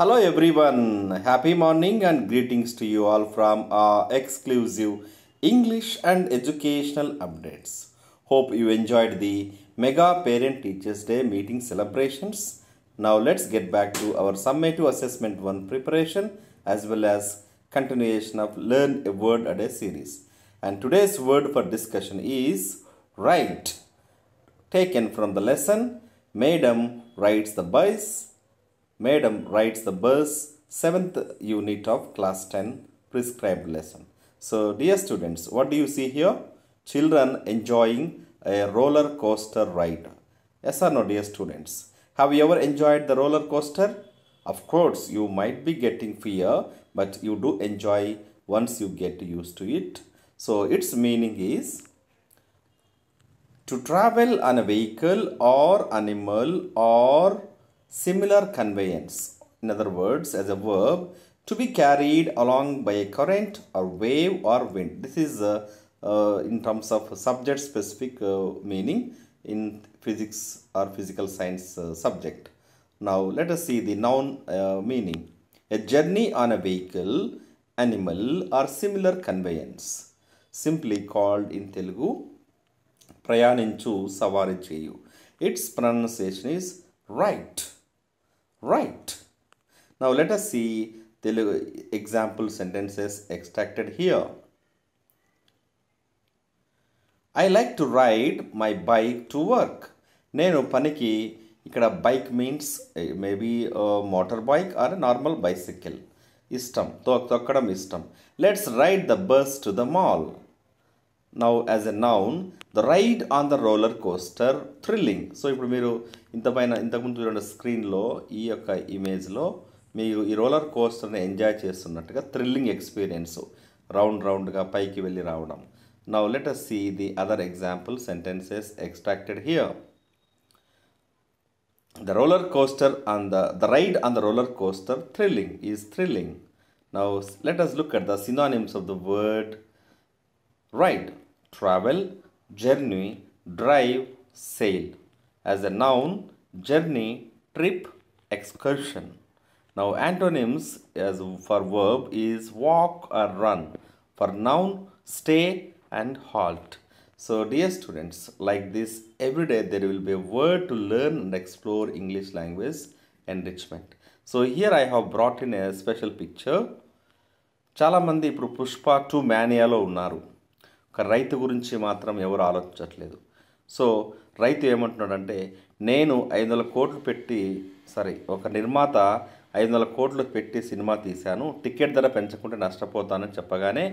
Hello everyone, happy morning and greetings to you all from our exclusive English and educational updates. Hope you enjoyed the Mega Parent Teachers Day meeting celebrations. Now let's get back to our summative assessment 1 preparation as well as continuation of Learn a Word a Day series. And today's word for discussion is right, taken from the lesson Madam rides the bus. Madam rides the bus, 7th unit of class 10 prescribed lesson. So dear students, what do you see here? Children enjoying a roller coaster ride. Yes or no, dear students? Have you ever enjoyed the roller coaster? Of course, you might be getting fear, but you do enjoy once you get used to it. So its meaning is to travel on a vehicle or animal or similar conveyance. In other words, as a verb, to be carried along by a current or wave or wind. This is in terms of subject specific meaning in physics or physical science subject. Now let us see the noun meaning. A journey on a vehicle, animal or similar conveyance. Simply called in Telugu ప్రయాణించు సవారి చేయు. Its pronunciation is right. Right. Now let us see Telugu example sentences extracted here. I like to ride my bike to work. నేను పనికి ఇక్కడ bike means maybe motor bike or normal bicycle. ఇష్టం, తొక్కడం ఇష్టం. Let's ride the bus to the mall. Now as a noun, the ride on the roller coaster thrilling. So ఇప్పుడు మీరు ఇంతకుముందు చూడండి స్క్రీన్లో ఈ యొక్క ఇమేజ్లో మీరు ఈ రోలర్ కోస్టర్ని ఎంజాయ్ చేస్తున్నట్టుగా థ్రిల్లింగ్ ఎక్స్పీరియన్స్ రౌండ్గా పైకి వెళ్ళి రావడం. Now let us see the other example sentences extracted here. The roller coaster on the ride on the roller coaster thrilling is thrilling. Now let us look at the synonyms of the word ride. Travel, journey, drive, sail. As a noun, journey, trip, excursion. Now antonyms as for verb is walk or run. For noun, stay and halt. So dear students, like this every day there will be a word to learn and explore English language enrichment. So here I have brought in a special picture. చాలామంది ఇప్పుడు పుష్ప 2 మానియాలో ఉన్నారు. ఒక రైతు గురించి మాత్రం ఎవరు ఆలోచించట్లేదు. So రైతు ఏమంటున్నాడంటే, నేను 500 కోట్లు పెట్టి ఒక నిర్మాత 500 కోట్లు పెట్టి సినిమా తీశాను, టికెట్ ధర పెంచకుంటే నష్టపోతానని చెప్పగానే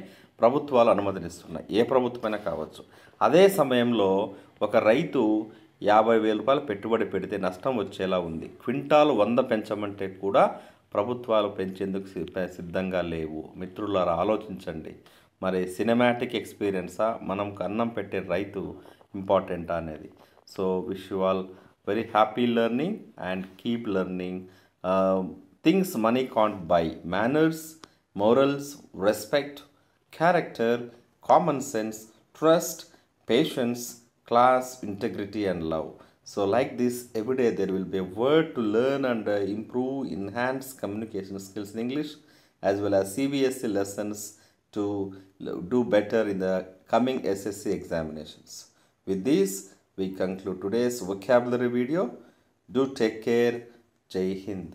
ప్రభుత్వాలు అనుమతినిస్తున్నాయి. ఏ ప్రభుత్వమైనా కావచ్చు. అదే సమయంలో ఒక రైతు 50,000 రూపాయలు పెట్టుబడి పెడితే నష్టం వచ్చేలా ఉంది. క్వింటాలు 100 పెంచమంటే కూడా ప్రభుత్వాలు పెంచేందుకు సిద్ధంగా లేవు. మిత్రులారా ఆలోచించండి. మరి సినిమాటిక్ ఎక్స్పీరియన్సా, మనం అన్నం పెట్టే రైతు ఇంపార్టెంటా అనేది. So wish you all very happy learning and keep learning things money can't by. Manners, morals, respect, character, common sense, trust, patience, class, integrity and love. So like this every day there will be a word to learn and improve, enhance communication skills in English as well as CBSE lessons to do better in the coming SSC examinations. With this we conclude today's vocabulary video. Do take care. Jai Hind.